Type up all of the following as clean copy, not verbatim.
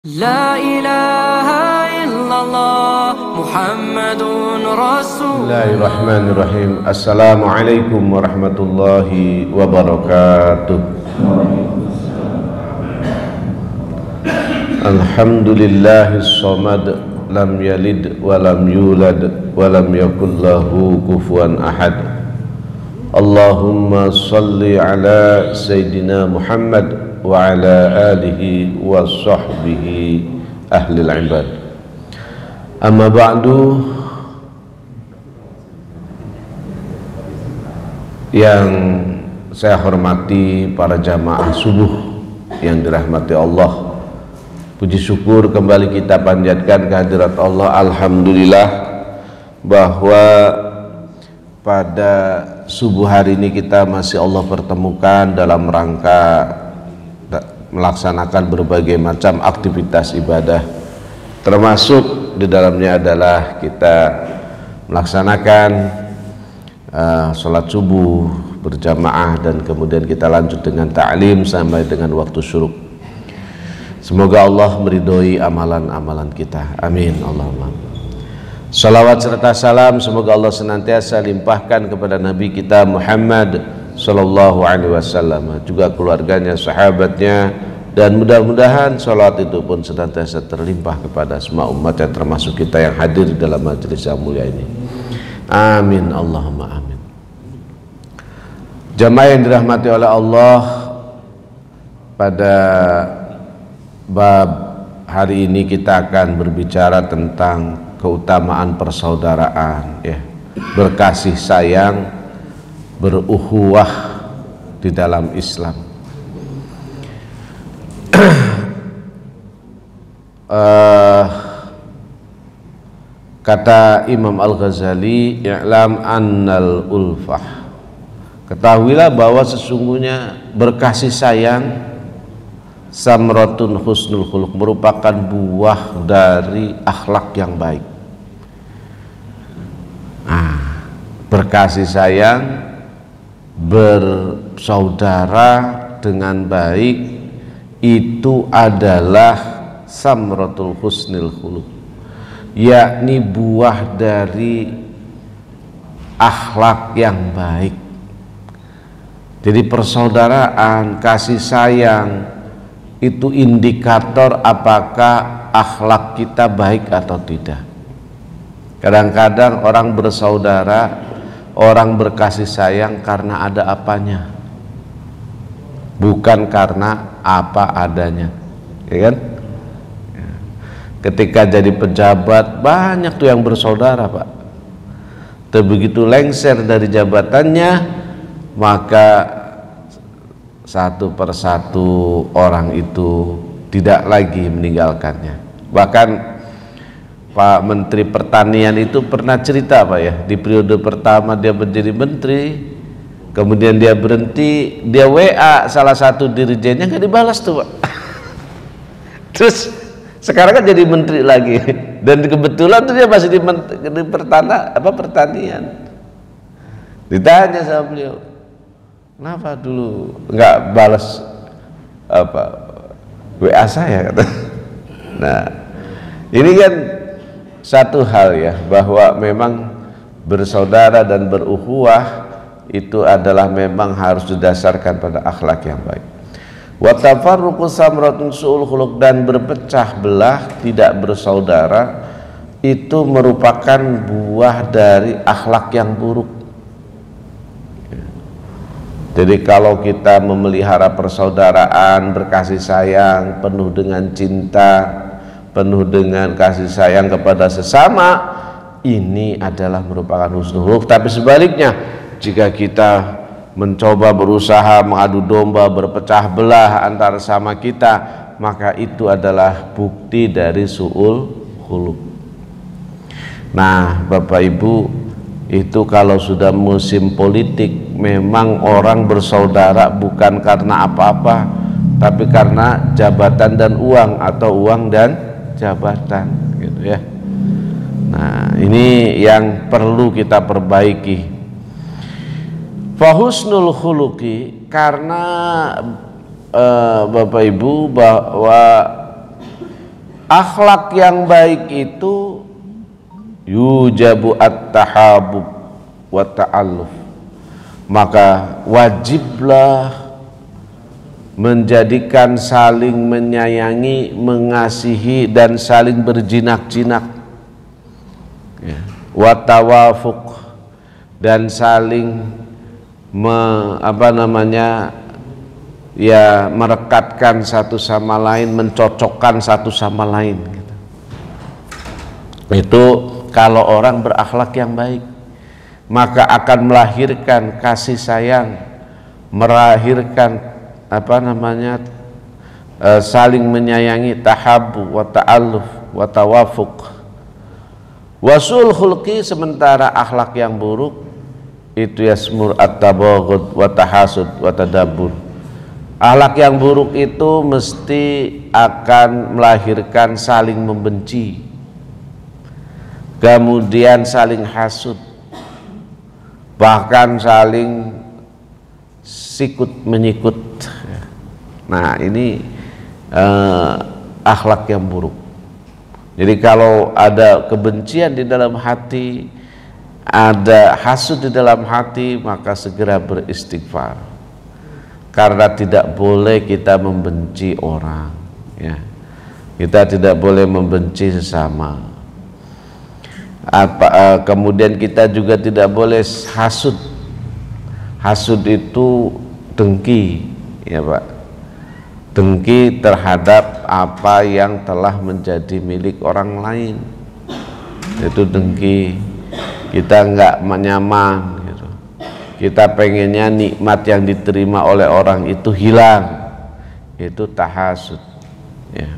La ilaha illallah Muhammadun Rasulullah. Bismillahirrahmanirrahim. Assalamualaikum warahmatullahi wabarakatuh. Alhamdulillahis samad, lam yalid walam yulad walam yakul lahu kufuwan ahad. Allahumma salli ala Sayyidina Muhammad wa ala alihi wa sahbihi ahlil ibad. Amma ba'du. Yang saya hormati para jamaah subuh yang dirahmati Allah, puji syukur kembali kita panjatkan kehadirat Allah. Alhamdulillah bahwa pada subuh hari ini kita masih Allah pertemukan dalam rangka melaksanakan berbagai macam aktivitas ibadah, termasuk di dalamnya adalah kita melaksanakan sholat subuh berjamaah dan kemudian kita lanjut dengan ta'lim sampai dengan waktu syuruk. Semoga Allah meridhoi amalan-amalan kita, amin Allahumma. Salawat serta salam semoga Allah senantiasa limpahkan kepada Nabi kita Muhammad Sallallahu Alaihi Wasallam, juga keluarganya, sahabatnya, dan mudah-mudahan salawat itu pun senantiasa terlimpah kepada semua umat yang termasuk kita yang hadir dalam majelis yang mulia ini. Amin Allahumma amin. Jamaah yang dirahmati oleh Allah, pada bab hari ini kita akan berbicara tentang keutamaan persaudaraan, ya, berkasih sayang, beruhuwah di dalam Islam. Kata Imam Al-Ghazali, i'lam annal ulfah, ketahuilah bahwa sesungguhnya berkasih sayang samratun husnul khuluq, merupakan buah dari akhlak yang baik. Berkasih sayang, bersaudara dengan baik, itu adalah samratul husnil khuluq, yakni buah dari akhlak yang baik. Jadi persaudaraan, kasih sayang itu indikator apakah akhlak kita baik atau tidak. Kadang-kadang orang bersaudara, orang berkasih sayang karena ada apanya, bukan karena apa adanya, ya kan? Ketika jadi pejabat banyak tuh yang bersaudara, Pak. Tapi begitu lengser dari jabatannya, maka satu persatu orang itu tidak lagi meninggalkannya. Bahkan Pak Menteri Pertanian itu pernah cerita, Pak, ya, di periode pertama dia menjadi menteri, kemudian dia berhenti, dia WA salah satu dirijennya, nggak dibalas tuh, Pak. Terus sekarang kan jadi menteri lagi, dan kebetulan tuh dia masih di pertanian. Ditanya sama beliau, kenapa dulu nggak balas WA saya, kata. Nah, ini kan satu hal, ya, bahwa memang bersaudara dan beruhuwah itu adalah memang harus didasarkan pada akhlak yang baik. Wa tafarruqu samratun su'ul khuluq, dan berpecah belah tidak bersaudara itu merupakan buah dari akhlak yang buruk. Jadi kalau kita memelihara persaudaraan, berkasih sayang, penuh dengan cinta, penuh dengan kasih sayang kepada sesama, ini adalah merupakan husnul khuluq. Tapi sebaliknya, jika kita mencoba berusaha mengadu domba, berpecah belah antara sama kita, maka itu adalah bukti dari su'ul khuluq. Nah, Bapak Ibu, itu kalau sudah musim politik, memang orang bersaudara bukan karena apa-apa, tapi karena jabatan dan uang, atau uang dan jabatan, gitu ya. Nah, ini yang perlu kita perbaiki. Fahusnul khuluqi, karena Bapak Ibu, bahwa akhlak yang baik itu yujabu at-tahabub wa ta'alluf, maka wajiblah menjadikan saling menyayangi, mengasihi dan saling berjinak-jinak, ya. Wa tawafuq, dan saling merekatkan satu sama lain, mencocokkan satu sama lain gitu. Itu kalau orang berakhlak yang baik, maka akan melahirkan kasih sayang, melahirkan saling menyayangi, tahabbu wa ta'alluf wa tawafuq. Wasul khulqi, sementara akhlak yang buruk itu yasmur at-tabaghud wa tahasud wa tadabbur. Akhlak yang buruk itu mesti akan melahirkan saling membenci, kemudian saling hasud, bahkan saling sikut menyikut. Nah, ini akhlak yang buruk. Jadi kalau ada kebencian di dalam hati, ada hasud di dalam hati, maka segera beristighfar, karena tidak boleh kita membenci orang, ya. Kita tidak boleh membenci sesama. Kemudian kita juga tidak boleh hasud. Hasud itu dengki, ya Pak, dengki terhadap apa yang telah menjadi milik orang lain. Itu dengki, kita nggak nyaman gitu. Kita pengennya nikmat yang diterima oleh orang itu hilang, itu tahasud, ya.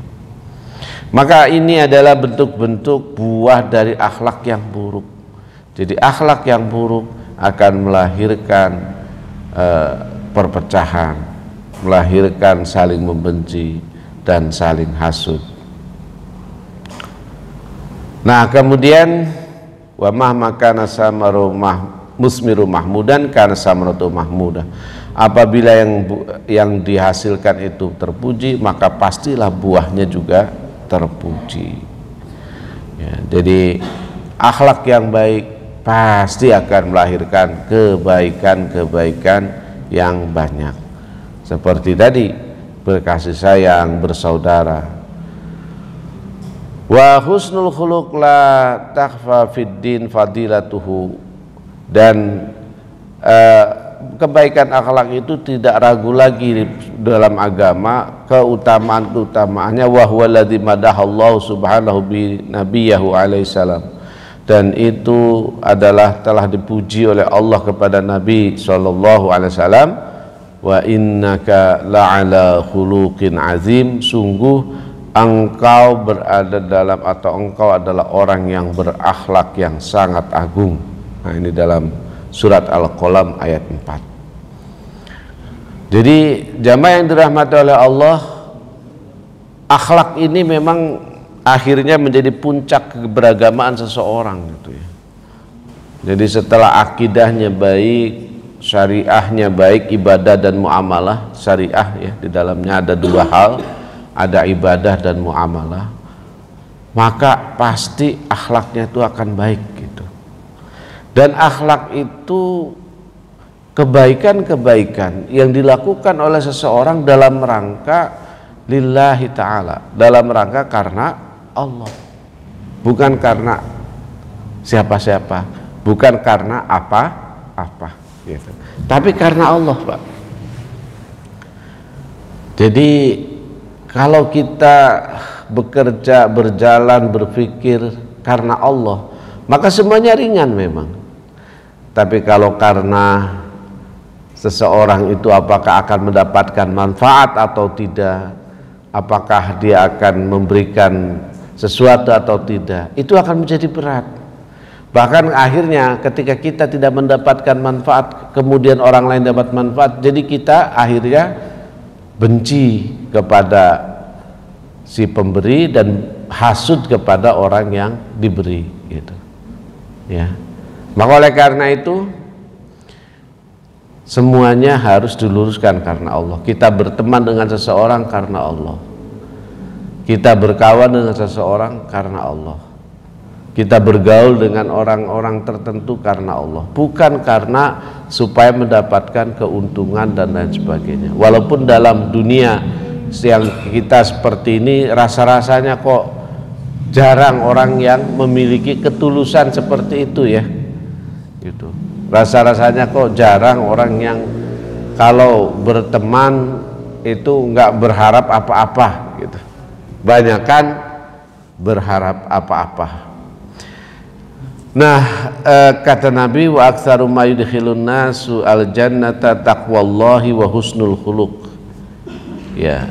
Maka ini adalah bentuk-bentuk buah dari akhlak yang buruk. Jadi akhlak yang buruk akan melahirkan perpecahan, melahirkan saling membenci dan saling hasud. Nah, kemudian wa mahmakana samaru musmiru mahmudan kana samaratu mahmudah. Apabila yang dihasilkan itu terpuji, maka pastilah buahnya juga terpuji, ya. Jadi akhlak yang baik pasti akan melahirkan kebaikan-kebaikan yang banyak. Seperti tadi, berkasih sayang, bersaudara. Wa husnul khuluq la takhfa fid din fadilatuhu, dan kebaikan akhlak itu tidak ragu lagi dalam agama keutamaannya. Wa huwa alladzi madahallahu subhanahu bi nabiyahu alaihi salam, dan itu adalah telah dipuji oleh Allah kepada Nabi sallallahu alaihi wasallam. Wa innaka la'ala khuluqin azim, sungguh engkau berada dalam, atau engkau adalah orang yang berakhlak yang sangat agung. Nah, ini dalam surat Al-Qalam ayat 4. Jadi jamaah yang dirahmati oleh Allah, akhlak ini memang akhirnya menjadi puncak keberagamaan seseorang gitu ya. Jadi setelah akidahnya baik, syariahnya baik, ibadah dan muamalah, syariah ya, di dalamnya ada dua hal, ada ibadah dan muamalah, maka pasti akhlaknya itu akan baik gitu. Dan akhlak itu kebaikan-kebaikan yang dilakukan oleh seseorang dalam rangka lillahi ta'ala, dalam rangka karena Allah, bukan karena siapa-siapa, bukan karena apa-apa gitu, tapi karena Allah, Pak. Jadi kalau kita bekerja, berjalan, berpikir karena Allah, maka semuanya ringan memang. Tapi kalau karena seseorang itu apakah akan mendapatkan manfaat atau tidak, apakah dia akan memberikan sesuatu atau tidak, itu akan menjadi berat. Bahkan akhirnya ketika kita tidak mendapatkan manfaat, kemudian orang lain dapat manfaat, jadi kita akhirnya benci kepada si pemberi dan hasud kepada orang yang diberi gitu, ya. Maka oleh karena itu semuanya harus diluruskan karena Allah. Kita berteman dengan seseorang karena Allah. Kita berkawan dengan seseorang karena Allah. Kita bergaul dengan orang-orang tertentu karena Allah, bukan karena supaya mendapatkan keuntungan dan lain sebagainya. Walaupun dalam dunia yang kita seperti ini rasa-rasanya kok jarang orang yang memiliki ketulusan seperti itu ya. Gitu. Rasa-rasanya kok jarang orang yang kalau berteman itu nggak berharap apa-apa gitu. Banyakan berharap apa-apa. Nah, kata Nabi, wa aktsaru ma yudkhilun nasu al jannata taqwallahi wa husnul khuluq. Ya.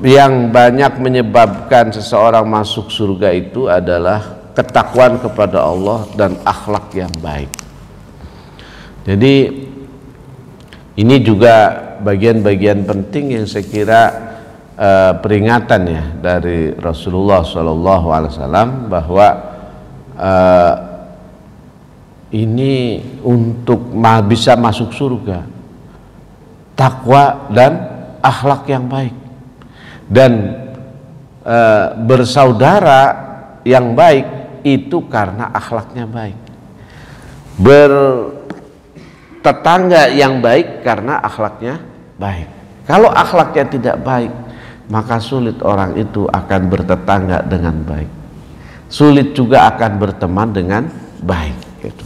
Yang banyak menyebabkan seseorang masuk surga itu adalah ketakwaan kepada Allah dan akhlak yang baik. Jadi ini juga bagian-bagian penting yang saya kira peringatan ya dari Rasulullah SAW bahwa ini untuk bisa masuk surga, takwa dan akhlak yang baik, dan bersaudara yang baik itu karena akhlaknya baik, bertetangga yang baik karena akhlaknya baik. Kalau akhlaknya tidak baik, maka sulit orang itu akan bertetangga dengan baik, sulit juga akan berteman dengan baik gitu.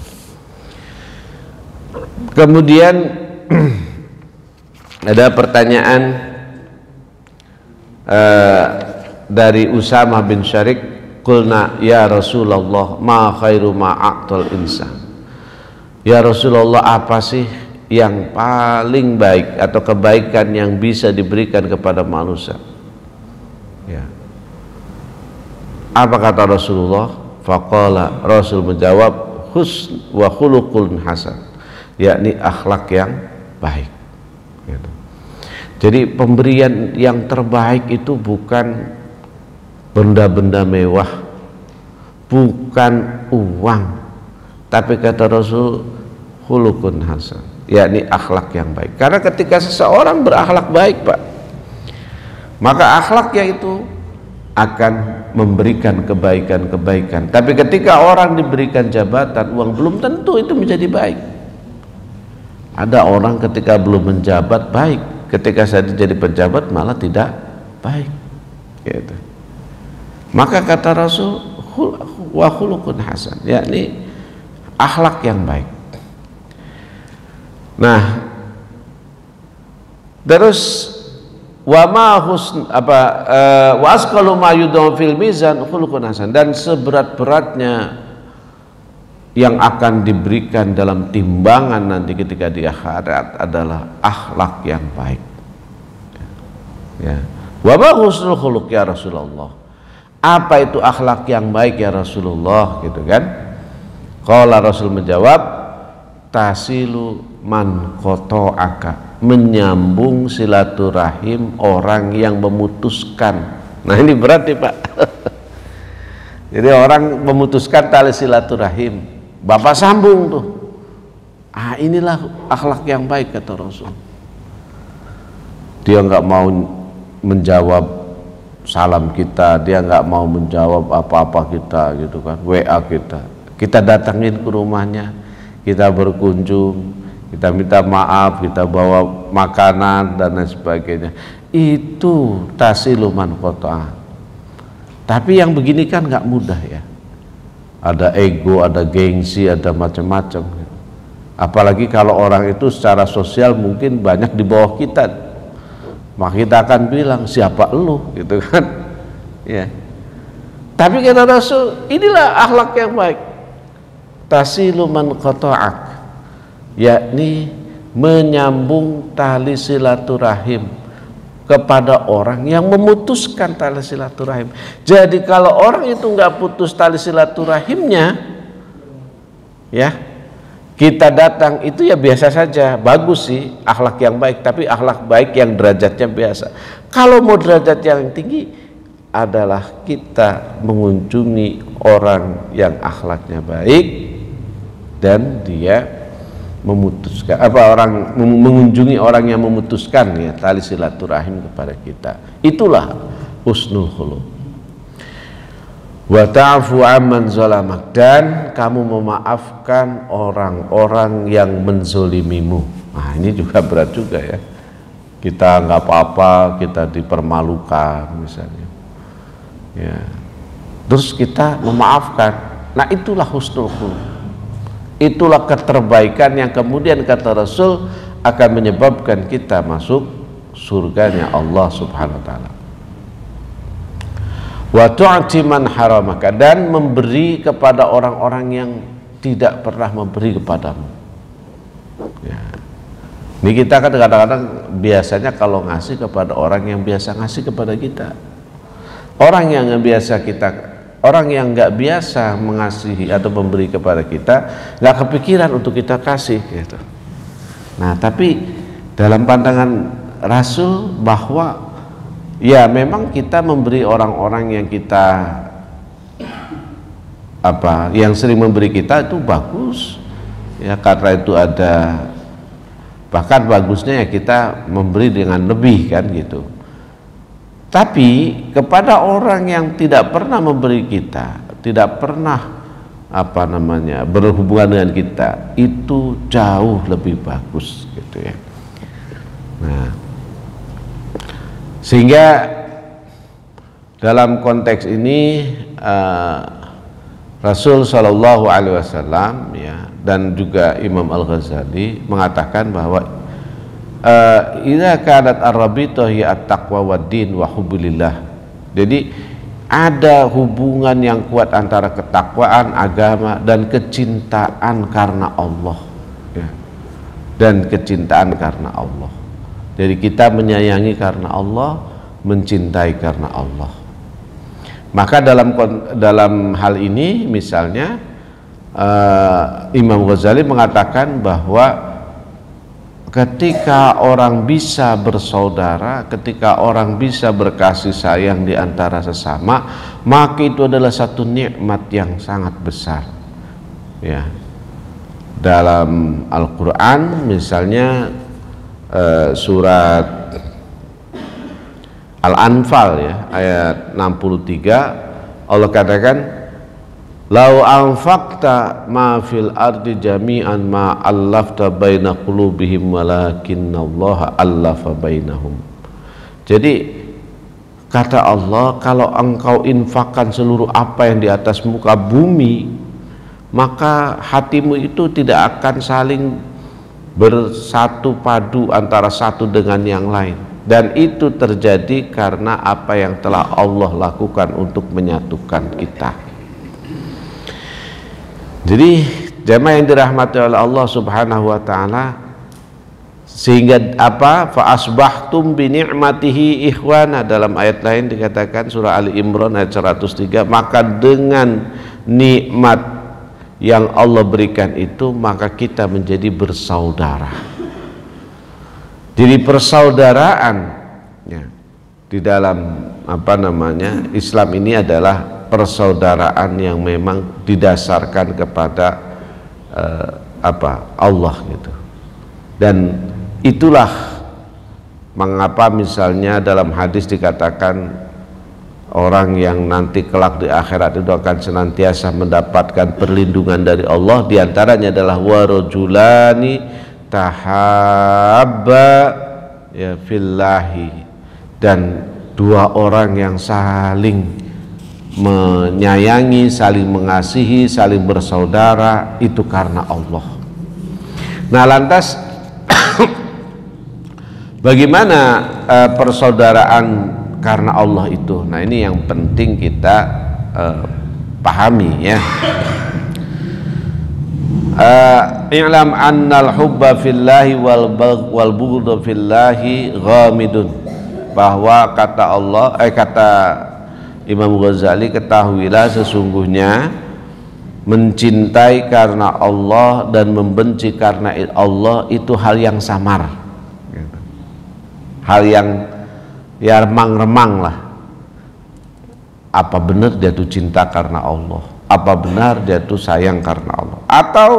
Kemudian ada pertanyaan dari Usama bin Syarik, qulna ya Rasulullah ma khairu ma a'tal insan. Ya Rasulullah, apa sih yang paling baik atau kebaikan yang bisa diberikan kepada manusia? Ya. Apa kata Rasulullah? Faqala, Rasul menjawab, husn wa khuluqun hasan, yakni akhlak yang baik gitu. Jadi pemberian yang terbaik itu bukan benda-benda mewah, bukan uang, tapi kata Rasul khuluqun hasan, yakni akhlak yang baik. Karena ketika seseorang berakhlak baik, Pak, maka akhlaknya itu akan memberikan kebaikan-kebaikan. Tapi ketika orang diberikan jabatan, uang, belum tentu itu menjadi baik. Ada orang ketika belum menjabat baik, ketika saya jadi pejabat malah tidak baik gitu. Maka kata Rasul wa khuluqun hasan, yakni akhlak yang baik. Nah, terus wa ma husn wa asqalu ma yudau fil mizan khuluqun hasan, dan seberat-beratnya yang akan diberikan dalam timbangan nanti ketika di akhirat adalah akhlak yang baik. Ya. Wa ma husnul khuluq ya Rasulullah. Apa itu akhlak yang baik ya Rasulullah, gitu kan? Qala, Rasul menjawab, tasilu man qata'aka, menyambung silaturahim orang yang memutuskan. Nah ini berat nih Pak. Jadi orang memutuskan tali silaturahim, Bapak sambung tuh. Inilah akhlak yang baik kata Rasul. Dia nggak mau menjawab salam kita, dia nggak mau menjawab apa-apa kita gitu kan, WA kita datangin ke rumahnya, kita berkunjung, kita minta maaf, kita bawa makanan dan lain sebagainya. Itu tasiluman qata'ah. Tapi yang begini kan nggak mudah ya. Ada ego, ada gengsi, ada macam-macam. Apalagi kalau orang itu secara sosial mungkin banyak di bawah kita, maka kita akan bilang siapa elu gitu kan ya. Tapi kata Rasul, inilah akhlak yang baik, tasilu man qata'ak, yakni menyambung tali silaturahim kepada orang yang memutuskan tali silaturahim. Jadi kalau orang itu nggak putus tali silaturahimnya, ya kita datang itu ya biasa saja, bagus sih akhlak yang baik, tapi akhlak baik yang derajatnya biasa. Kalau mau derajat yang tinggi adalah kita mengunjungi orang yang akhlaknya baik dan dia memutuskan orang mengunjungi orang yang memutuskan ya tali silaturahim kepada kita. Itulah husnul khuluq. Wa ta'fu amman zalamak, dan kamu memaafkan orang-orang yang menzolimimu. Nah, ini juga berat juga ya. Kita nggak apa-apa, kita dipermalukan misalnya. Ya. Terus kita memaafkan. Nah, itulah husnul khuluq. Itulah keterbaikan yang kemudian kata Rasul akan menyebabkan kita masuk surganya Allah Subhanahu wa taala. Wa tu'ti man haramaka, dan memberi kepada orang-orang yang tidak pernah memberi kepadamu. Ya. Ini kita kan kadang-kadang biasanya kalau ngasih kepada orang yang biasa ngasih kepada kita. Orang yang nggak biasa mengasihi atau memberi kepada kita, nggak kepikiran untuk kita kasih gitu. Nah, tapi dalam pandangan Rasul bahwa ya memang kita memberi orang-orang yang kita yang sering memberi kita itu bagus ya, karena itu ada bahkan bagusnya ya kita memberi dengan lebih kan gitu. Tapi kepada orang yang tidak pernah memberi kita, tidak pernah berhubungan dengan kita, itu jauh lebih bagus gitu ya. Nah, sehingga dalam konteks ini Rasul Shallallahu Alaihi Wasallam ya, dan juga Imam Al-Ghazali mengatakan bahwa idza kanat ar-rabithah ya at-taqwa wad-din wa hubbilillah. Jadi ada hubungan yang kuat antara ketakwaan, agama, dan kecintaan karena Allah ya. Dan kecintaan karena Allah. Jadi kita menyayangi karena Allah, mencintai karena Allah. Maka dalam hal ini misalnya Imam Ghazali mengatakan bahwa ketika orang bisa bersaudara, ketika orang bisa berkasih sayang di antara sesama, maka itu adalah satu nikmat yang sangat besar. Ya. Dalam Al-Qur'an misalnya surat Al-Anfal ya, ayat 63, Allah katakan lau anfaqta ma fil ardi jami'an ma allafta baina qulubihim walakinallaha allafa bainahum. Jadi kata Allah, kalau engkau infakkan seluruh apa yang di atas muka bumi, maka hatimu itu tidak akan saling bersatu padu antara satu dengan yang lain, dan itu terjadi karena apa yang telah Allah lakukan untuk menyatukan kita. Jadi jemaah yang dirahmati oleh Allah Subhanahu wa taala, sehingga fa asbahtum bi ni'matihi ikhwana, dalam ayat lain dikatakan surah Ali Imran ayat 103, maka dengan nikmat yang Allah berikan itu maka kita menjadi bersaudara. Jadi persaudaraan ya, di dalam Islam ini adalah persaudaraan yang memang didasarkan kepada Allah gitu. Dan itulah mengapa misalnya dalam hadis dikatakan orang yang nanti kelak di akhirat itu akan senantiasa mendapatkan perlindungan dari Allah, diantaranya adalah warajulani tahabba ya fillahi, dan dua orang yang saling menyayangi, saling mengasihi, saling bersaudara itu karena Allah. Nah, lantas bagaimana persaudaraan karena Allah itu? Nah, ini yang penting kita pahami ya. I'lam annal hubba fillahi wal bughdha fillahi ghamidun, bahwa kata Allah kata Imam Ghazali, ketahuilah sesungguhnya mencintai karena Allah dan membenci karena Allah itu hal yang samar, hal yang ya remang-remang lah. Apa benar dia tuh cinta karena Allah? Apa benar dia tuh sayang karena Allah? Atau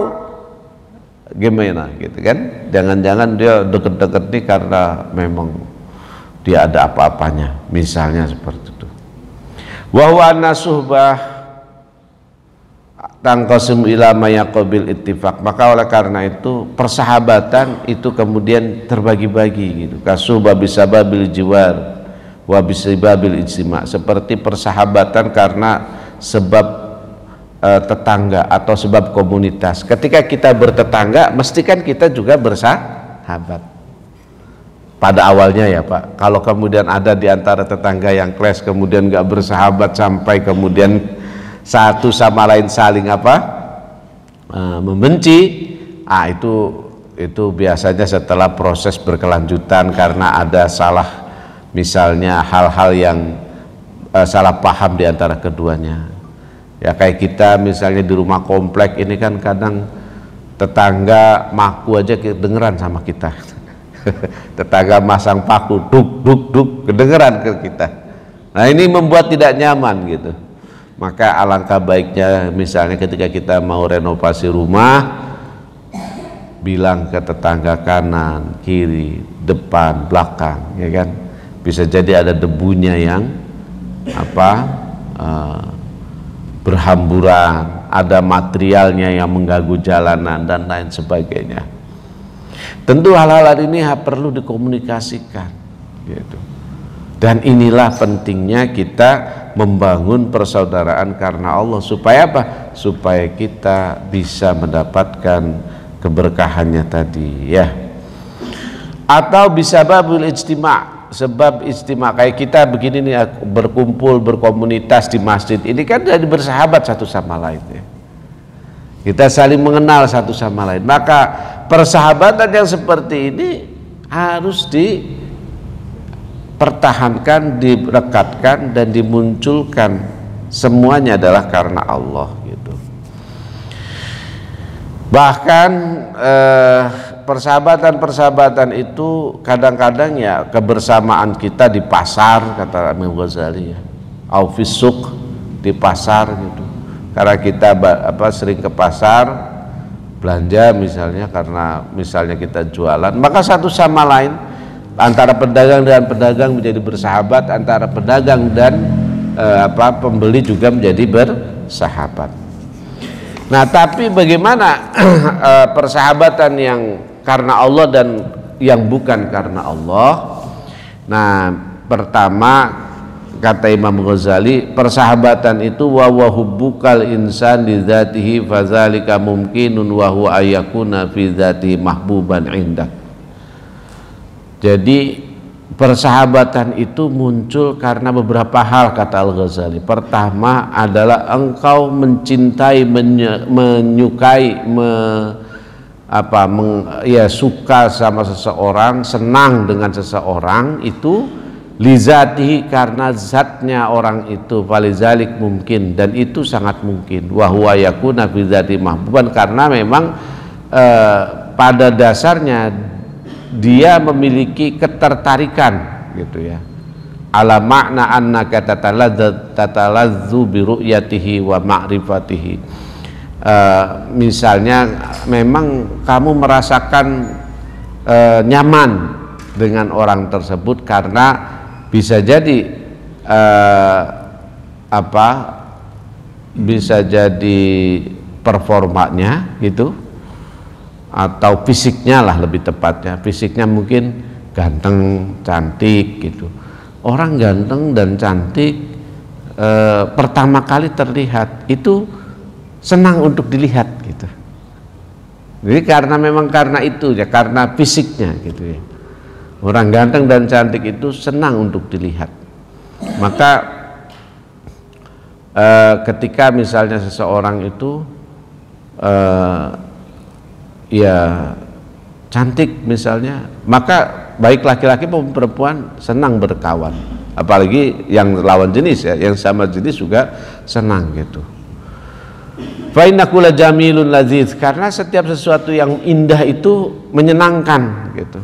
gimana gitu kan, jangan-jangan dia deket-deket nih karena memang dia ada apa-apanya, misalnya seperti itu. Wa huwa anna suhbah tangqasim ila ma yaqabil ittifaq, maka oleh karena itu persahabatan itu kemudian terbagi-bagi gitu. Kasuhbah bisababil jiwar wa bisababil ijtima', seperti persahabatan karena sebab tetangga atau sebab komunitas. Ketika kita bertetangga, mesti kan kita juga bersahabat. Pada awalnya ya Pak, kalau kemudian ada di antara tetangga yang clash, kemudian nggak bersahabat sampai kemudian satu sama lain saling membenci, itu biasanya setelah proses berkelanjutan karena ada salah, misalnya hal-hal yang salah paham di antara keduanya. Ya kayak kita misalnya di rumah komplek ini kan kadang tetangga maku aja kedengeran sama kita. Tetangga masang paku duk duk duk kedengeran ke kita. Nah ini membuat tidak nyaman gitu. Maka alangkah baiknya misalnya ketika kita mau renovasi rumah, bilang ke tetangga kanan, kiri, depan, belakang, ya kan. Bisa jadi ada debunya yang berhamburan, ada materialnya yang mengganggu jalanan dan lain sebagainya. Tentu hal-hal ini perlu dikomunikasikan gitu. Dan inilah pentingnya kita membangun persaudaraan karena Allah, supaya apa? Supaya kita bisa mendapatkan keberkahannya tadi ya. Atau bisa babul ijtima', sebab istimewa kayak kita begini nih, berkumpul berkomunitas di masjid ini kan jadi bersahabat satu sama lain ya. Kita saling mengenal satu sama lain, maka persahabatan yang seperti ini harus dipertahankan, direkatkan dan dimunculkan. Semuanya adalah karena Allah gitu. Bahkan persahabatan itu kadang-kadang ya kebersamaan kita di pasar, kata Imam Ghazali ya, au fisuk, di pasar gitu. Karena kita sering ke pasar belanja misalnya, karena misalnya kita jualan, maka satu sama lain antara pedagang dan pedagang menjadi bersahabat, antara pedagang dan pembeli juga menjadi bersahabat. Nah, tapi bagaimana persahabatan yang karena Allah dan yang bukan karena Allah? Nah, pertama kata Imam Ghazali, persahabatan itu wa hubbukal insan li dzatihi fadzalika mumkinun wa huwa ayyakuna fi dzatihi mahbuban indak. Jadi persahabatan itu muncul karena beberapa hal, kata Al-Ghazali. Pertama adalah engkau mencintai, menyukai, suka sama seseorang, senang dengan seseorang itu lizatihi, karena zatnya orang itu, falizalik mungkin, dan itu sangat mungkin, wa huwa yakuna fi dzati mahbuban, karena memang pada dasarnya dia memiliki ketertarikan gitu ya, ala makna annaka tatalazzu bi ru'yatihi wa ma'rifatihi. Misalnya memang kamu merasakan nyaman dengan orang tersebut karena bisa jadi bisa jadi performanya gitu, atau fisiknya lah lebih tepatnya. Fisiknya mungkin ganteng, cantik gitu. Orang ganteng dan cantik pertama kali terlihat itu senang untuk dilihat gitu. Jadi karena itu ya, karena fisiknya gitu ya. Orang ganteng dan cantik itu senang untuk dilihat. Maka ketika misalnya seseorang itu cantik misalnya, maka baik laki-laki maupun perempuan senang berkawan, apalagi yang lawan jenis ya, yang sama jenis juga senang gitu. Fa innahu la jamilun ladziz, karena setiap sesuatu yang indah itu menyenangkan gitu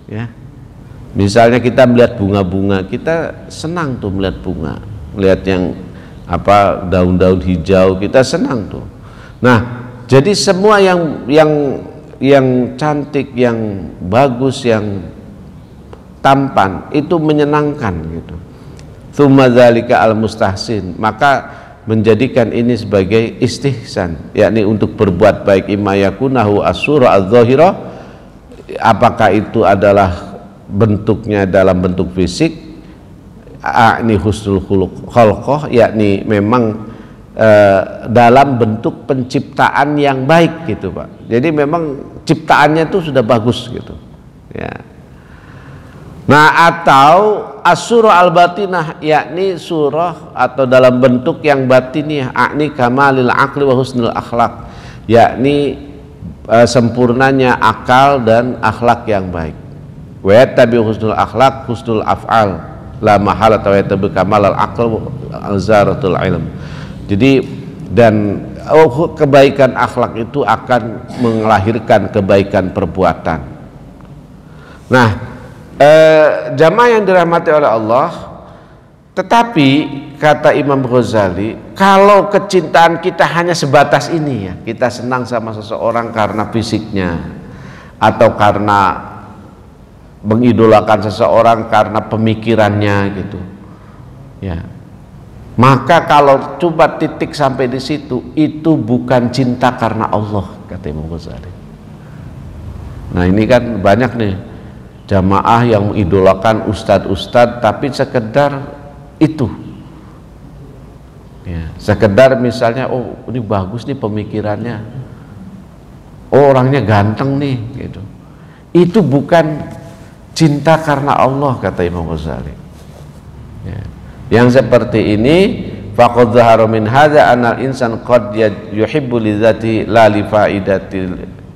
ya. Misalnya kita melihat bunga-bunga, kita senang tuh melihat bunga, melihat yang daun-daun hijau, kita senang tuh. Nah, Jadi semua yang cantik, yang bagus, yang tampan itu menyenangkan gitu. Tsumma dzalika al-mustahsin, maka menjadikan ini sebagai istihsan, yakni untuk berbuat baik, imma yakunahu as-sura adz-dzahira, apakah itu adalah bentuknya dalam bentuk fisik, yakni husnul khuluq, yakni memang dalam bentuk penciptaan yang baik gitu Pak. Jadi memang ciptaannya itu sudah bagus gitu ya. Nah, atau as-surah al-batinah, yakni surah atau dalam bentuk yang batiniah, yakni kamalil aqli wa husnul akhlak, yakni sempurnanya akal dan akhlak yang baik. Wa yattabi husnul akhlak husnul af'al la mahala wa yattabi kamalal aql al-zaratul ilm. Jadi dan kebaikan akhlak itu akan melahirkan kebaikan perbuatan. Nah, jamaah yang dirahmati oleh Allah, tetapi kata Imam Ghazali, kalau kecintaan kita hanya sebatas ini ya, kita senang sama seseorang karena fisiknya, atau karena mengidolakan seseorang karena pemikirannya gitu ya, maka kalau coba titik sampai di situ, itu bukan cinta karena Allah, kata Imam Ghazali. Nah, ini kan banyak nih jamaah yang mengidolakan ustadz-ustadz tapi sekedar itu ya, sekedar misalnya, oh ini bagus nih pemikirannya, oh orangnya ganteng nih gitu. Itu bukan cinta karena Allah, kata Imam Ghazali ya. Yang seperti ini, faqad dhahara min hadza anal insan qad yuhibbu li dzati la li faidati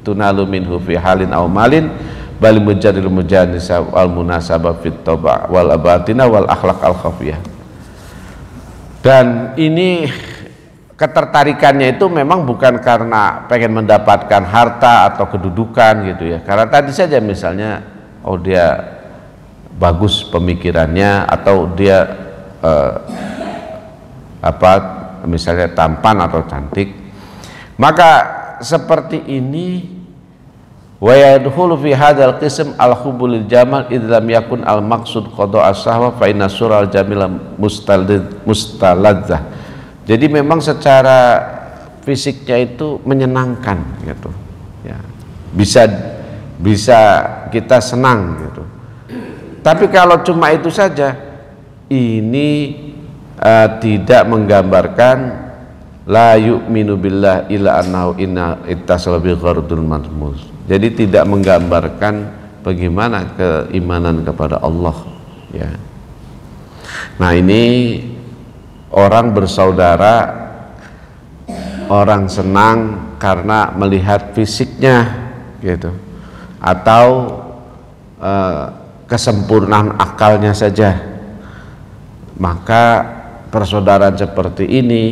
tunalu minhu fi halin aw malin bal mujarril mujanisa wal munasabah fit taba wal abatina wal akhlaq al khafiyah. Dan ini ketertarikannya itu memang bukan karena pengen mendapatkan harta atau kedudukan gitu ya, karena tadi saja misalnya, oh dia bagus pemikirannya, atau dia misalnya tampan atau cantik, maka seperti ini. Wa yadkhulu fi hadzal qism al-hubbul jamal id lam yakun al-maqsud qada as-sahwa fa inna sural jamila mustaladzah. Jadi memang secara fisiknya itu menyenangkan gitu ya. Bisa kita senang gitu. Tapi kalau cuma itu saja, ini tidak menggambarkan la yu'minu billah illa annahu inna ittasala bi ghardul madmus. Jadi tidak menggambarkan bagaimana keimanan kepada Allah ya. Nah, ini orang bersaudara, orang senang karena melihat fisiknya gitu, atau kesempurnaan akalnya saja, maka persaudaraan seperti ini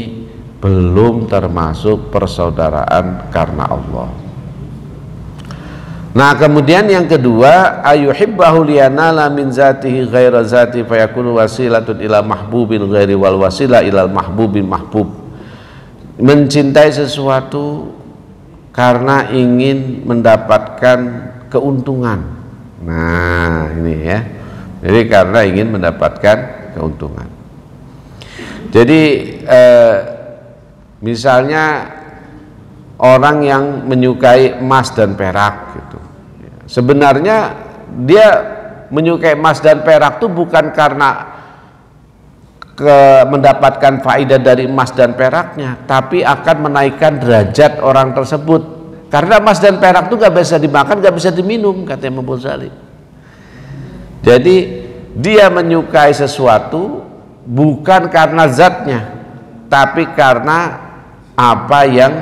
belum termasuk persaudaraan karena Allah. Nah, kemudian yang kedua, ayuhibbahu liyanala min zatihi ghaira zati fayakunu wasilatun ila mahbubin ghairi wal wasila ilal mahbubin mahbub. Mencintai sesuatu karena ingin mendapatkan keuntungan. Nah, ini ya. Jadi karena ingin mendapatkan keuntungan. Jadi misalnya orang yang menyukai emas dan perak gitu. Sebenarnya dia menyukai emas dan perak itu bukan karena mendapatkan faedah dari emas dan peraknya, tapi akan menaikkan derajat orang tersebut. Karena emas dan perak itu gak bisa dimakan, gak bisa diminum, kata Imam Ghazali. Jadi dia menyukai sesuatu bukan karena zatnya, tapi karena apa yang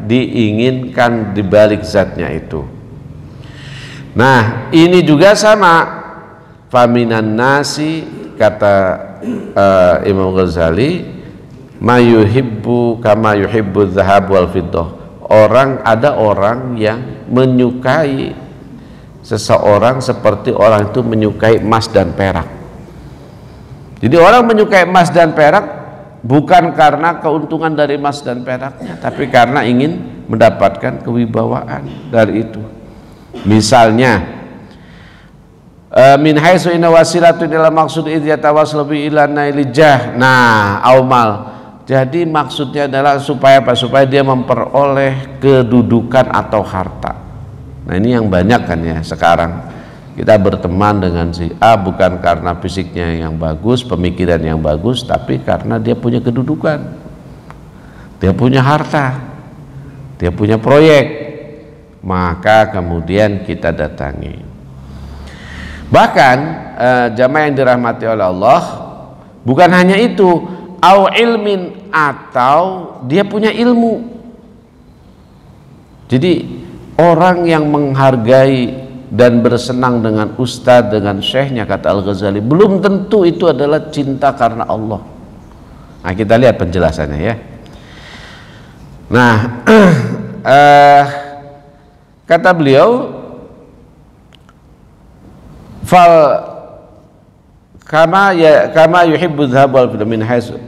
diinginkan di balik zatnya itu. Nah, ini juga sama, faminan nasi, kata Imam Ghazali, mayuhibbu kama yuhibbu dzahab wal fiddah. Ada orang yang menyukai seseorang seperti orang itu menyukai emas dan perak. Jadi orang menyukai emas dan perak bukan karena keuntungan dari emas dan peraknya, tapi karena ingin mendapatkan kewibawaan dari itu. Misalnya min haitsu inna wasilatun ila maqsud idh yatawassalu bi ila nailijah. Nah, aumal. Jadi maksudnya adalah supaya apa? Supaya dia memperoleh kedudukan atau harta. Nah, ini yang banyak kan ya sekarang. Kita berteman dengan si A bukan karena fisiknya yang bagus, pemikiran yang bagus, tapi karena dia punya kedudukan. Dia punya harta. Dia punya proyek. Maka kemudian kita datangi. Bahkan jamaah yang dirahmati oleh Allah, bukan hanya itu, au ilmin, atau dia punya ilmu. Jadi orang yang menghargai dan bersenang dengan ustadz, dengan syekhnya, kata Al-Ghazali, belum tentu itu adalah cinta karena Allah. Nah, kita lihat penjelasannya ya. Nah, kata beliau, fal kama yuhibbu dhahab wal fidda min haitsu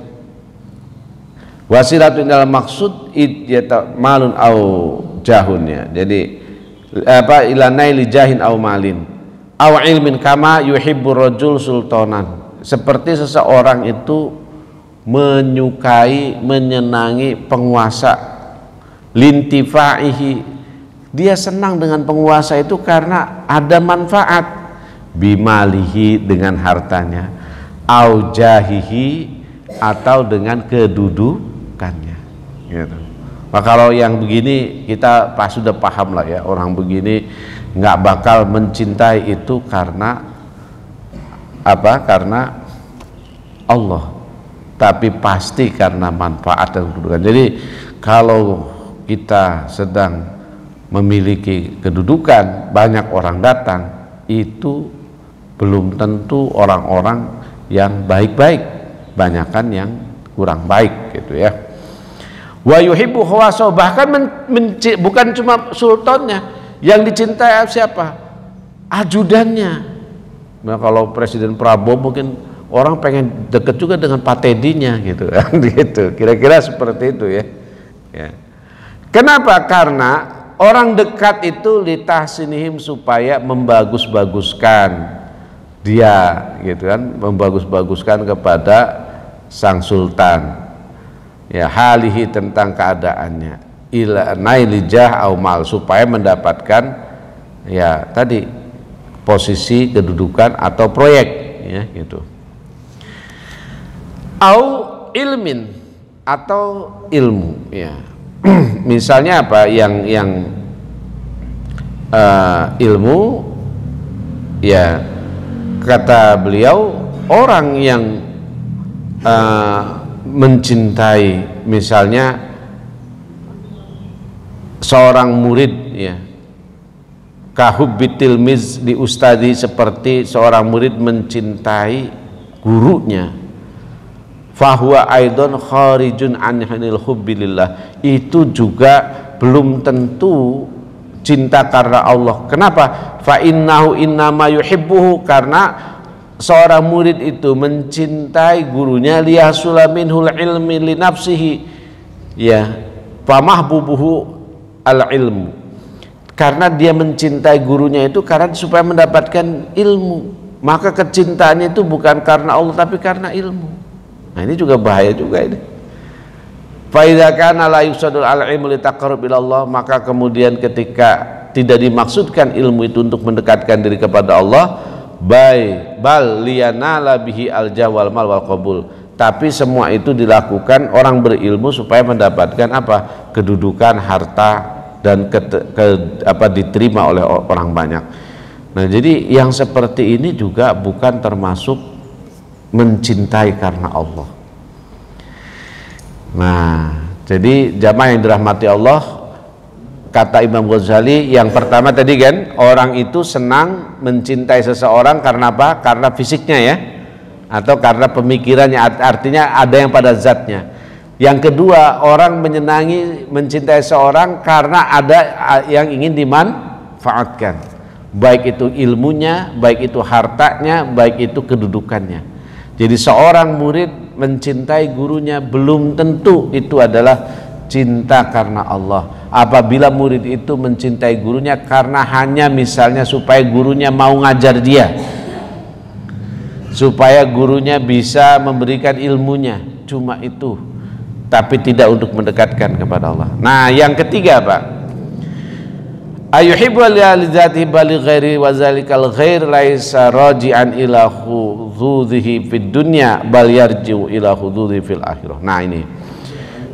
wasilatun ilal maqsud id malun au jahun ya. Jadi apa, ila naili jahin au malin au ilmin kama yuhibbu rajul sultanan, seperti seseorang itu menyukai, menyenangi penguasa, lintifaihi, dia senang dengan penguasa itu karena ada manfaat, bimalihi, dengan hartanya, au jahihi, atau dengan kedudukannya gitu. Nah, kalau yang begini kita sudah paham lah ya, orang begini nggak bakal mencintai itu karena apa? Karena Allah, tapi pasti karena manfaat dan kedudukan. Jadi kalau kita sedang memiliki kedudukan, banyak orang datang, itu belum tentu orang-orang yang baik-baik, banyakan yang kurang baik gitu ya. Wa yuhibbu khawasahu, bahkan bukan cuma sultannya yang dicintai, siapa? Ajudannya. Nah, kalau Presiden Prabowo mungkin orang pengen deket juga dengan Pak Teddy-nya gitu kan gitu. Kira-kira seperti itu ya. Ya. Kenapa? Karena orang dekat itu litahsinihim, supaya membagus-baguskan dia gitu kan, membagus-baguskan kepada sang sultan ya, halihi, tentang keadaannya, ila nailijah au mal, supaya mendapatkan ya tadi posisi, kedudukan atau proyek ya gitu. Au ilmin, atau ilmu ya. Misalnya apa yang ilmu ya, kata beliau, orang yang mencintai misalnya seorang murid ya, kahubbitil miz di ustadi, seperti seorang murid mencintai gurunya, fahuwa aidon kharijun anil hubbilillah, itu juga belum tentu cinta karena Allah. Kenapa? Fa innahu innama yuhibbuhu, karena seorang murid itu mencintai gurunya, liyahsula minhul ilmi li nafsihi ya, famahbubuhu al ilmu, karena dia mencintai gurunya itu karena supaya mendapatkan ilmu, maka kecintaannya itu bukan karena Allah tapi karena ilmu. Nah, ini juga bahaya juga ini. Fa idza kana la yusadul al ilmu li taqarrub ila Allah, maka kemudian ketika tidak dimaksudkan ilmu itu untuk mendekatkan diri kepada Allah, bal liyanala bihi al-jawal mal wal qabul, tapi semua itu dilakukan orang berilmu supaya mendapatkan apa? Kedudukan, harta, dan diterima oleh orang banyak. Nah, jadi yang seperti ini juga bukan termasuk mencintai karena Allah. Nah, jadi jamaah yang dirahmati Allah, kata Imam Ghazali, yang pertama tadi kan, orang itu senang mencintai seseorang karena apa? Karena fisiknya ya, atau karena pemikirannya, artinya ada yang pada zatnya. Yang kedua, orang mencintai seorang karena ada yang ingin dimanfaatkan, baik itu ilmunya, baik itu hartanya, baik itu kedudukannya. Jadi seorang murid mencintai gurunya belum tentu itu adalah cinta karena Allah. Apabila murid itu mencintai gurunya karena hanya misalnya supaya gurunya mau ngajar dia, supaya gurunya bisa memberikan ilmunya, cuma itu, tapi tidak untuk mendekatkan kepada Allah. Nah, yang ketiga, Pak, ayuhibbu li dzatihi bali ghairi wa zalikal ghair laisa raji'an ila hududhihi fid dunya bal yarji'u ila hududhihi fil akhirah. Nah, ini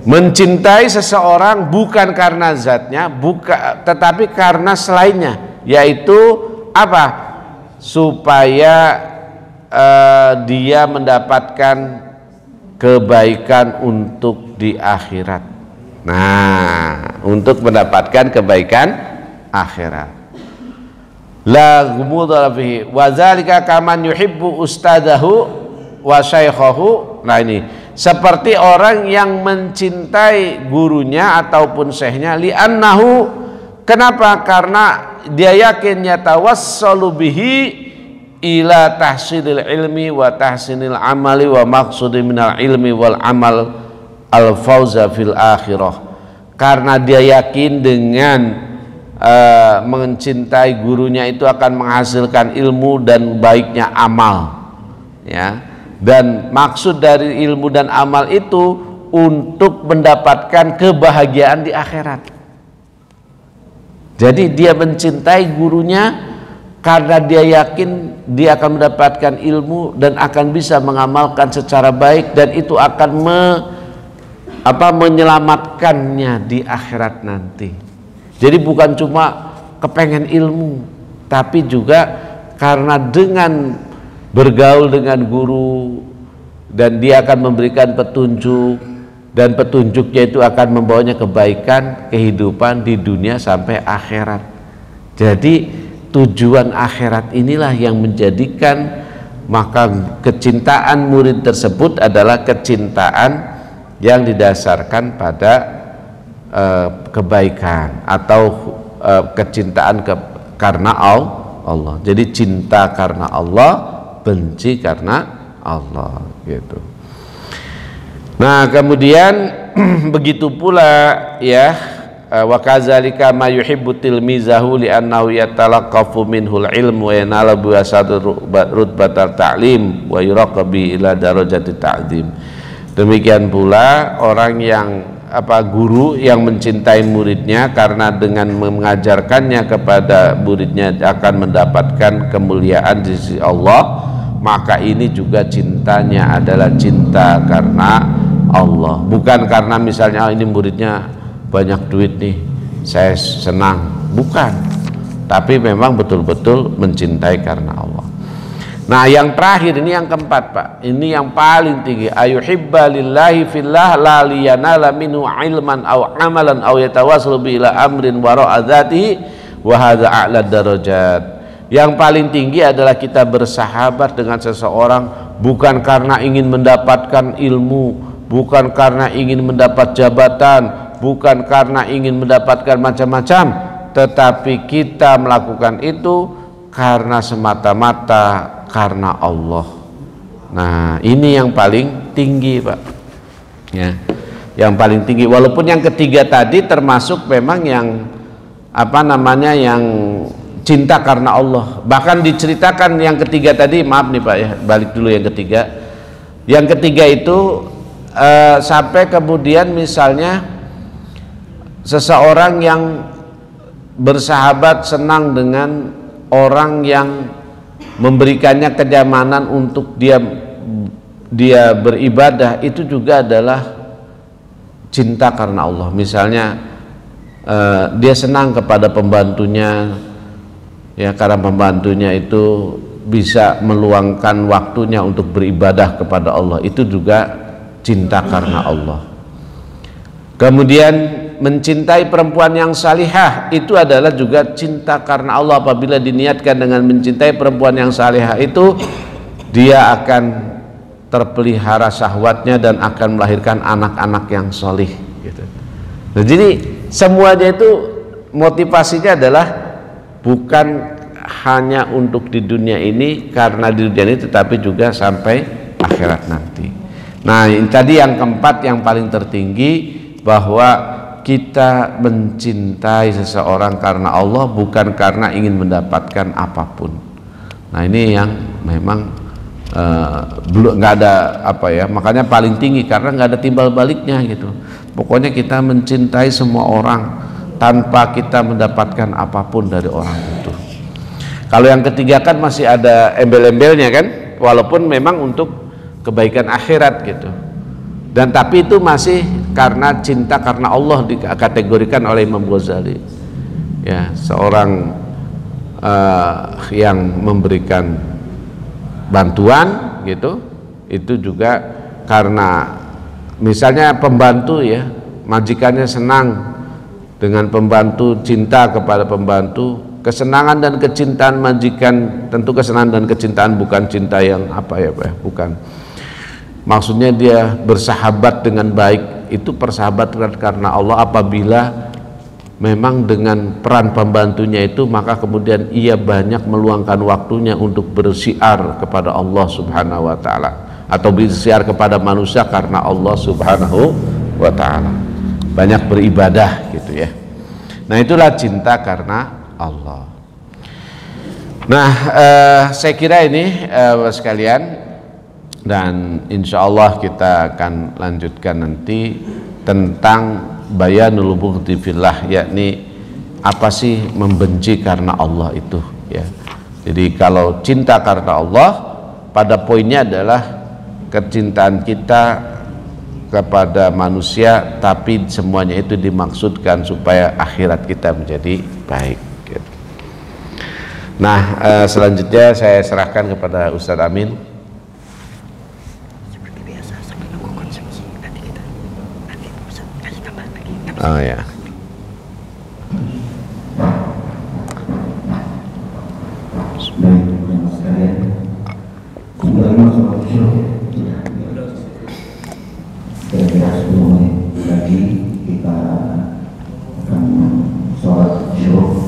mencintai seseorang bukan karena zatnya, tetapi karena selainnya, yaitu apa? Supaya dia mendapatkan kebaikan untuk di akhirat. Nah, untuk mendapatkan kebaikan akhirat. La ghumudha fihi wa dzalika kaman yuhibbu ustadahu wa syaikhahu. Nah, ini seperti orang yang mencintai gurunya ataupun syekhnya, li'annahu, kenapa? Karena dia yakin yatawassalu bihi ila tahsilil ilmi wa tahsinil amali wa maqsudi minal ilmi wal amal al fauza fil akhirah. Karena dia yakin dengan mencintai gurunya itu akan menghasilkan ilmu dan baiknya amal, ya. Dan maksud dari ilmu dan amal itu untuk mendapatkan kebahagiaan di akhirat. Jadi dia mencintai gurunya karena dia yakin dia akan mendapatkan ilmu dan akan bisa mengamalkan secara baik, dan itu akan menyelamatkannya di akhirat nanti. Jadi bukan cuma kepengen ilmu, tapi juga karena dengan bergaul dengan guru dan dia akan memberikan petunjuk, dan petunjuknya itu akan membawanya kebaikan kehidupan di dunia sampai akhirat. Jadi tujuan akhirat inilah yang menjadikan maka kecintaan murid tersebut adalah kecintaan yang didasarkan pada kebaikan atau kecintaan karena Allah. Jadi cinta karena Allah, benci karena Allah, gitu. Nah, kemudian begitu pula, ya, wa kadzalika ma yuhibbu tilmizahu li annahu yatalaqqafu minhul ilm wa yanalu bi rutbatal ta'lim wa yuraqabi ila darajati ta'zim. Demikian pula orang yang guru yang mencintai muridnya karena dengan mengajarkannya kepada muridnya akan mendapatkan kemuliaan di sisi Allah, maka ini juga cintanya adalah cinta karena Allah, bukan karena misalnya ini muridnya banyak duit nih, saya senang, bukan, tapi memang betul-betul mencintai karena Allah. Nah, yang terakhir ini yang keempat, Pak, ini yang paling tinggi, ayuhibba lillahi fillah la liyanala minhu ilman aw amalan aw yatawassalu bi ila amrin wara'a dzatihi wa hadza a'la darajat. Yang paling tinggi adalah kita bersahabat dengan seseorang bukan karena ingin mendapatkan ilmu, bukan karena ingin mendapat jabatan, bukan karena ingin mendapatkan macam-macam, tetapi kita melakukan itu karena semata-mata karena Allah. Nah, ini yang paling tinggi, Pak, ya, yang paling tinggi. Walaupun yang ketiga tadi termasuk memang yang yang cinta karena Allah. Bahkan diceritakan yang ketiga tadi, maaf nih Pak ya, balik dulu yang ketiga. Yang ketiga itu sampai kemudian misalnya seseorang yang bersahabat senang dengan orang yang memberikannya kenyamanan untuk dia beribadah, itu juga adalah cinta karena Allah. Misalnya dia senang kepada pembantunya, ya, karena pembantunya itu bisa meluangkan waktunya untuk beribadah kepada Allah, itu juga cinta karena Allah. Kemudian mencintai perempuan yang salihah, itu adalah juga cinta karena Allah. Apabila diniatkan dengan mencintai perempuan yang salihah itu, dia akan terpelihara syahwatnya dan akan melahirkan anak-anak yang solih, gitu. Nah, jadi semuanya itu motivasinya adalah bukan hanya untuk di dunia ini, karena di dunia ini, tetapi juga sampai akhirat nanti. Nah, ini tadi yang keempat yang paling tertinggi, bahwa kita mencintai seseorang karena Allah, bukan karena ingin mendapatkan apapun. Nah ini yang memang belum nggak ada apa ya, makanya paling tinggi karena nggak ada timbal baliknya gitu. Pokoknya kita mencintai semua orang tanpa kita mendapatkan apapun dari orang itu. Kalau yang ketiga kan masih ada embel-embelnya kan, walaupun memang untuk kebaikan akhirat gitu. Dan tapi itu masih karena cinta karena Allah dikategorikan oleh Imam Ghazali. Ya, seorang yang memberikan bantuan gitu, itu juga karena misalnya pembantu ya, majikannya senang dengan pembantu, cinta kepada pembantu, kesenangan dan kecintaan majikan, tentu kesenangan dan kecintaan bukan cinta yang apa ya, bukan. Maksudnya dia bersahabat dengan baik, itu persahabatan karena Allah apabila memang dengan peran pembantunya itu, maka kemudian ia banyak meluangkan waktunya untuk bersiar kepada Allah Subhanahu wa ta'ala, atau bersiar kepada manusia karena Allah Subhanahu wa ta'ala, banyak beribadah gitu ya. Nah itulah cinta karena Allah. Nah saya kira ini sekalian, dan insya Allah kita akan lanjutkan nanti tentang bayanul bughdi fillah, yakni apa sih membenci karena Allah itu ya. Jadi kalau cinta karena Allah pada poinnya adalah kecintaan kita kepada manusia, tapi semuanya itu dimaksudkan supaya akhirat kita menjadi baik gitu. Nah selanjutnya saya serahkan kepada Ustadz Amin. Oh ya. Kira-kira 10 menit lagi kita akan sholat syuruk.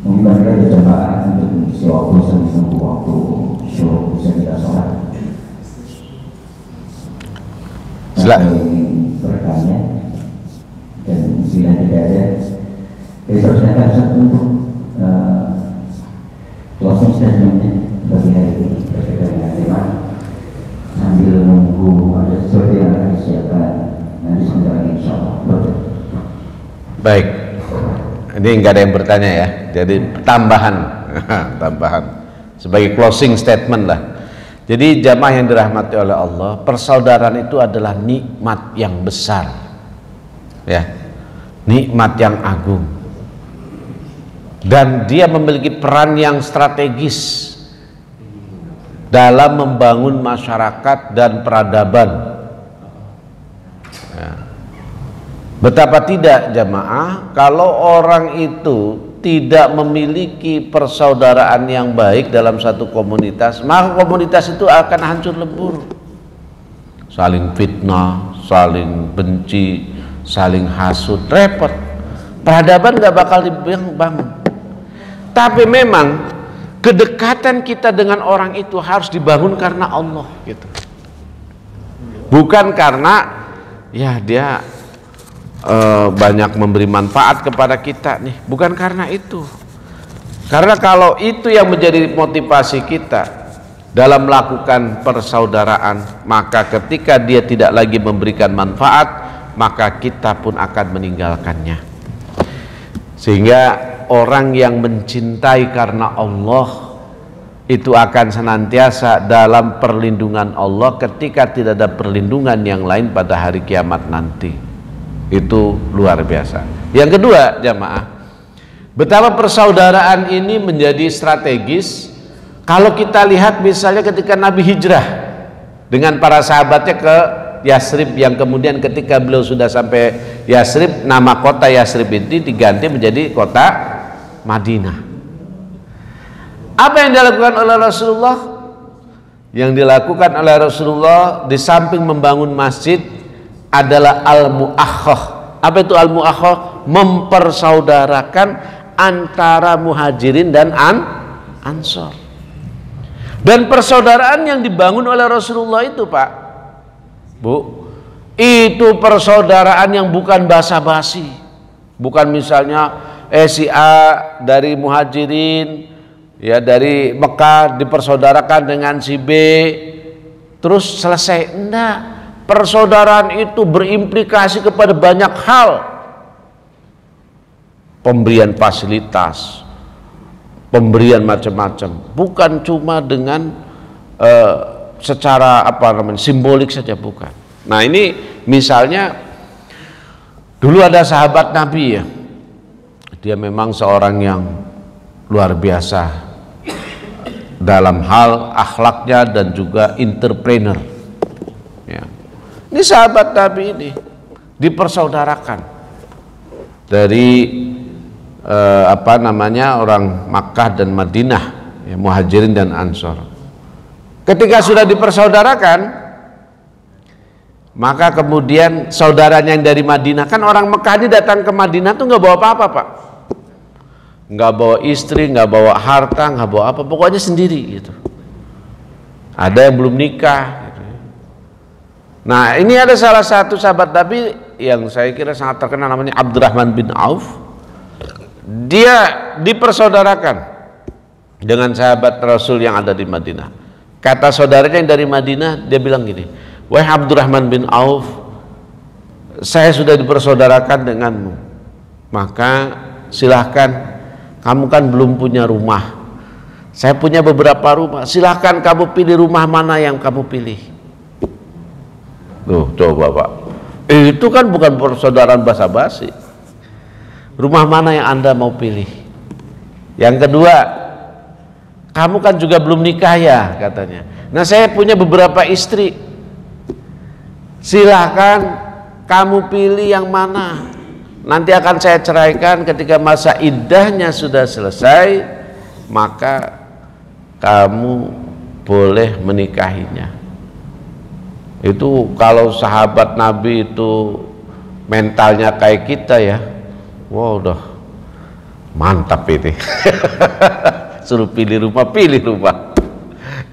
Mungkin mereka berjamaah untuk mengisi waktu sambil menunggu waktu syuruk bisa kita sholat. Silakan bertanya. Dan bila tidak ada, besok saya akan satu untuk closing statementnya bagi hari ini berkaitan dengan tema, sambil menunggu ada sesuatu yang akan disiapkan nanti sebentar lagi insya Allah. Baik, ini nggak ada yang bertanya ya, jadi tambahan sebagai closing statement lah. Jadi jamaah yang dirahmati oleh Allah, persaudaraan itu adalah nikmat yang besar ya, nikmat yang agung, dan dia memiliki peran yang strategis dalam membangun masyarakat dan peradaban ya. Betapa tidak jamaah kalau orang itu tidak memiliki persaudaraan yang baik dalam satu komunitas, maka komunitas itu akan hancur lebur, saling fitnah, saling benci, saling hasut, repot, peradaban gak bakal dibangun. Tapi memang kedekatan kita dengan orang itu harus dibangun karena Allah gitu, bukan karena ya dia banyak memberi manfaat kepada kita nih, bukan karena itu. Karena kalau itu yang menjadi motivasi kita dalam melakukan persaudaraan, maka ketika dia tidak lagi memberikan manfaat, maka kita pun akan meninggalkannya. Sehingga orang yang mencintai karena Allah itu akan senantiasa dalam perlindungan Allah ketika tidak ada perlindungan yang lain pada hari kiamat nanti. Itu luar biasa. Yang kedua jamaah, betapa persaudaraan ini menjadi strategis. Kalau kita lihat misalnya ketika Nabi hijrah dengan para sahabatnya ke Yasrib, yang kemudian ketika beliau sudah sampai Yasrib, nama kota Yasrib itu diganti menjadi kota Madinah. Apa yang dilakukan oleh Rasulullah? Yang dilakukan oleh Rasulullah di samping membangun masjid adalah al-mu'akhah. Apa itu al-mu'akhah? Mempersaudarakan antara muhajirin dan ansor. Dan persaudaraan yang dibangun oleh Rasulullah itu Pak, Bu, Itu persaudaraan yang bukan basa-basi. Bukan misalnya si A dari Muhajirin, ya dari Mekah dipersaudarakan dengan si B, terus selesai. Enggak. Persaudaraan itu berimplikasi kepada banyak hal. Pemberian fasilitas, pemberian macam-macam, bukan cuma dengan secara simbolik saja, bukan. Nah, ini misalnya dulu ada sahabat Nabi ya, dia memang seorang yang luar biasa dalam hal akhlaknya dan juga entrepreneur ya. Ini sahabat Nabi ini dipersaudarakan dari orang Makkah dan Madinah ya, Muhajirin dan Ansor. Ketika sudah dipersaudarakan, maka kemudian saudaranya yang dari Madinah, kan orang Mekah ini datang ke Madinah tuh nggak bawa apa-apa, Pak. Nggak bawa istri, nggak bawa harta, nggak bawa apa, pokoknya sendiri gitu. Ada yang belum nikah gitu. Nah, ini ada salah satu sahabat Nabi yang saya kira sangat terkenal, namanya Abdurrahman bin Auf. Dia dipersaudarakan dengan sahabat Rasul yang ada di Madinah. Kata saudaranya yang dari Madinah, dia bilang gini, wahai Abdurrahman bin Auf, saya sudah dipersaudarakan denganmu, maka silahkan, kamu kan belum punya rumah, saya punya beberapa rumah, silahkan kamu pilih rumah mana yang kamu pilih. Tuh, coba Pak, itu kan bukan persaudaraan basa-basi. Rumah mana yang Anda mau pilih? Yang kedua, kamu kan juga belum nikah ya, katanya. Nah, saya punya beberapa istri, silahkan kamu pilih yang mana. Nanti akan saya ceraikan ketika masa iddahnya sudah selesai, maka kamu boleh menikahinya. Itu kalau sahabat Nabi itu mentalnya kayak kita ya, wow, udah mantap ini. Suruh pilih rumah,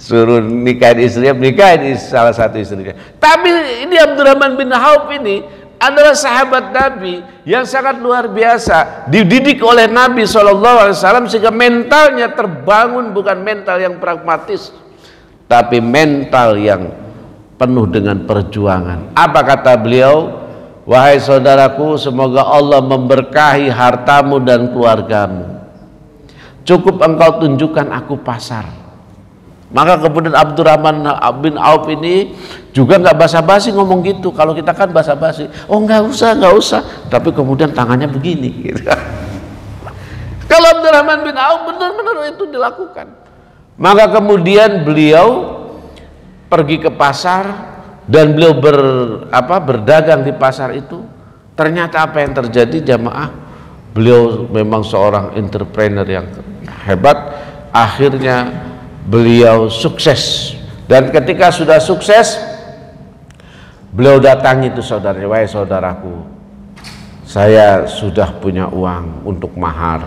suruh nikahin istrinya, nikahin salah satu istrinya. Tapi ini Abdurrahman bin Auf ini adalah sahabat Nabi yang sangat luar biasa, dididik oleh Nabi SAW sehingga mentalnya terbangun, bukan mental yang pragmatis, tapi mental yang penuh dengan perjuangan. Apa kata beliau? Wahai saudaraku, semoga Allah memberkahi hartamu dan keluargamu. Cukup engkau tunjukkan aku pasar. Maka kemudian Abdurrahman bin Auf ini juga nggak basa-basi ngomong gitu. Kalau kita kan basa-basi, oh nggak usah. Tapi kemudian tangannya begini. Gitu. Kalau Abdurrahman bin Auf benar-benar itu dilakukan. Maka kemudian beliau pergi ke pasar dan beliau berdagang di pasar itu. Ternyata apa yang terjadi jamaah? Beliau memang seorang entrepreneur yang hebat. Akhirnya beliau sukses, dan ketika sudah sukses beliau datangi itu saudaranya, wahai saudaraku, saya sudah punya uang untuk mahar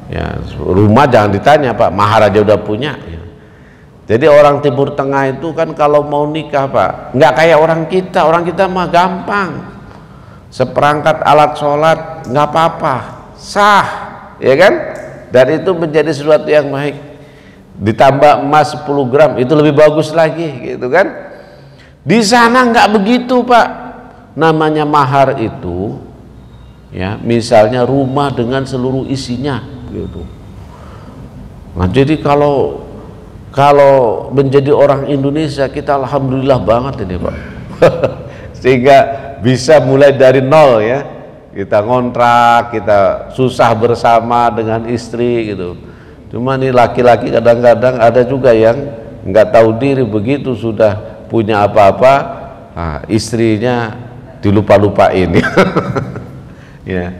ya, rumah jangan ditanya Pak, mahar aja udah punya ya. Jadi orang Timur Tengah itu kan kalau mau nikah Pak, nggak kayak orang kita mah gampang, seperangkat alat sholat nggak apa-apa, sah ya kan, dan itu menjadi sesuatu yang baik. Ditambah emas 10 gram itu lebih bagus lagi gitu kan. Di sana nggak begitu Pak, namanya mahar itu ya misalnya rumah dengan seluruh isinya gitu. Nah jadi kalau menjadi orang Indonesia kita alhamdulillah banget ini Pak. Sehingga bisa mulai dari nol ya, kita ngontrak, kita susah bersama dengan istri gitu. Cuma nih laki-laki kadang-kadang ada juga yang nggak tahu diri, begitu sudah punya apa-apa, nah, istrinya dilupa-lupain. Ya.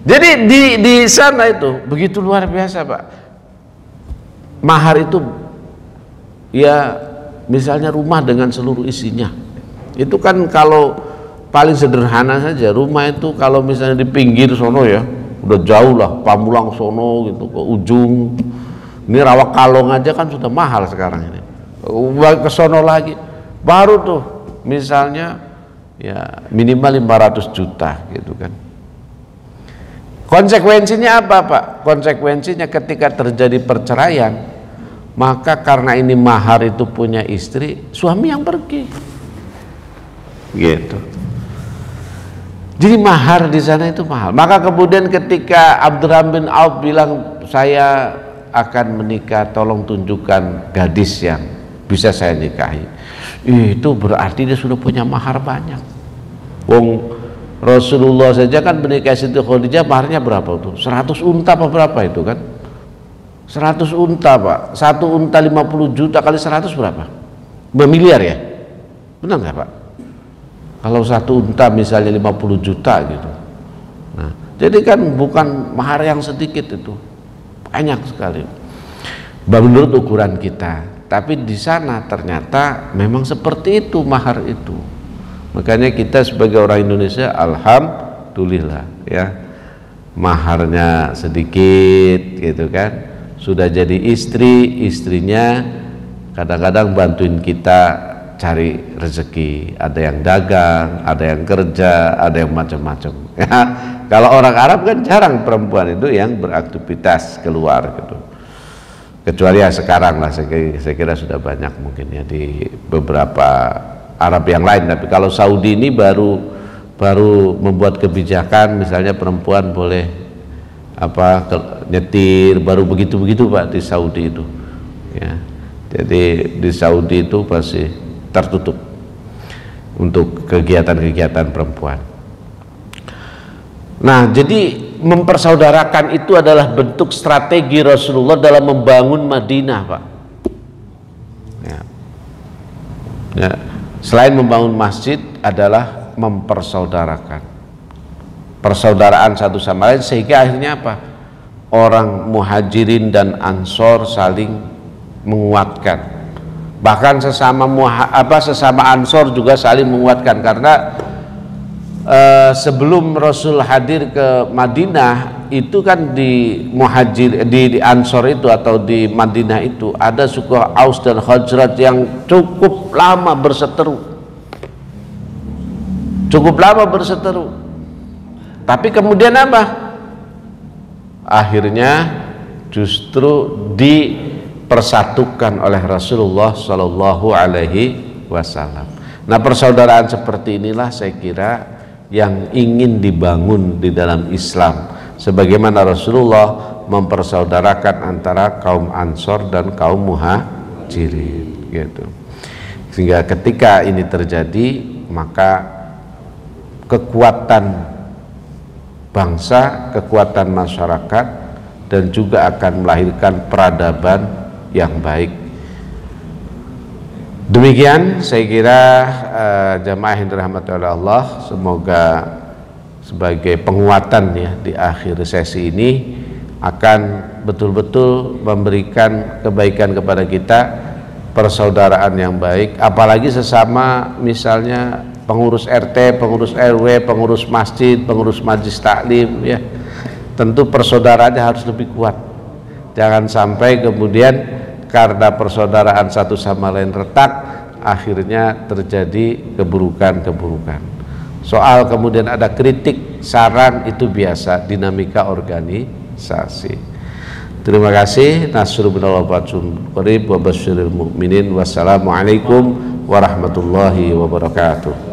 Jadi di sana itu begitu luar biasa Pak. Mahar itu ya misalnya rumah dengan seluruh isinya. Itu kan kalau paling sederhana saja, rumah itu kalau misalnya di pinggir sono ya, udah jauh lah, Pamulang sono gitu ke ujung. Ini Rawakalong aja kan sudah mahal sekarang ini. Ke sono lagi baru tuh misalnya ya minimal 500 juta gitu kan. Konsekuensinya apa Pak? Konsekuensinya ketika terjadi perceraian, maka karena ini mahar itu punya istri, suami yang pergi gitu. Jadi mahar di sana itu mahal. Maka kemudian ketika Abdurrahman bin Auf bilang, saya akan menikah, tolong tunjukkan gadis yang bisa saya nikahi. Itu berarti dia sudah punya mahar banyak. Wong Rasulullah saja kan menikah Siti Khadijah, maharnya berapa tuh? 100 unta apa berapa itu kan? 100 unta Pak. 1 unta 50 juta kali 100 berapa? 2 miliar ya? Benar nggak Pak? Kalau 1 unta misalnya 50 juta gitu. Nah, jadi kan bukan mahar yang sedikit itu, banyak sekali. Menurut ukuran kita, tapi di sana ternyata memang seperti itu mahar itu. Makanya kita sebagai orang Indonesia, alhamdulillah ya, maharnya sedikit gitu kan. Sudah jadi istri, istrinya kadang-kadang bantuin kita cari rezeki, ada yang dagang, ada yang kerja, ada yang macam-macam ya. Kalau orang Arab kan jarang perempuan itu yang beraktivitas keluar gitu, kecuali ya sekarang lah, saya kira sudah banyak mungkin ya di beberapa Arab yang lain. Tapi kalau Saudi ini baru membuat kebijakan, misalnya perempuan boleh nyetir, baru begitu Pak di Saudi itu ya. Jadi di Saudi itu masih tertutup untuk kegiatan-kegiatan perempuan. Nah, jadi mempersaudarakan itu adalah bentuk strategi Rasulullah dalam membangun Madinah, Pak. Ya. Selain membangun masjid adalah mempersaudarakan, persaudaraan satu sama lain, sehingga akhirnya apa? Orang Muhajirin dan Ansor saling menguatkan. Bahkan sesama Ansor juga saling menguatkan, karena sebelum Rasul hadir ke Madinah itu kan di Ansor itu atau di Madinah itu ada suku Aus dan Khazraj yang cukup lama berseteru, tapi kemudian apa? Akhirnya justru dipersatukan oleh Rasulullah Shallallahu Alaihi Wasallam. Nah, persaudaraan seperti inilah saya kira yang ingin dibangun di dalam Islam, sebagaimana Rasulullah mempersaudarakan antara kaum Ansor dan kaum Muhajirin gitu. Sehingga ketika ini terjadi, maka kekuatan bangsa, kekuatan masyarakat, dan juga akan melahirkan peradaban yang baik. Demikian saya kira jamaah yang dirahmati oleh Allah, semoga sebagai penguatan ya di akhir sesi ini akan betul-betul memberikan kebaikan kepada kita, persaudaraan yang baik, apalagi sesama misalnya pengurus RT, pengurus RW, pengurus masjid, pengurus majelis taklim ya. Tentu persaudaraannya harus lebih kuat. Jangan sampai kemudian karena persaudaraan satu sama lain retak, akhirnya terjadi keburukan-keburukan. Soal kemudian ada kritik, saran, itu biasa, dinamika organisasi. Terima kasih. Nasrul minallah wa qarib wa basyiril mu'minin. Wassalamualaikum warahmatullahi wabarakatuh.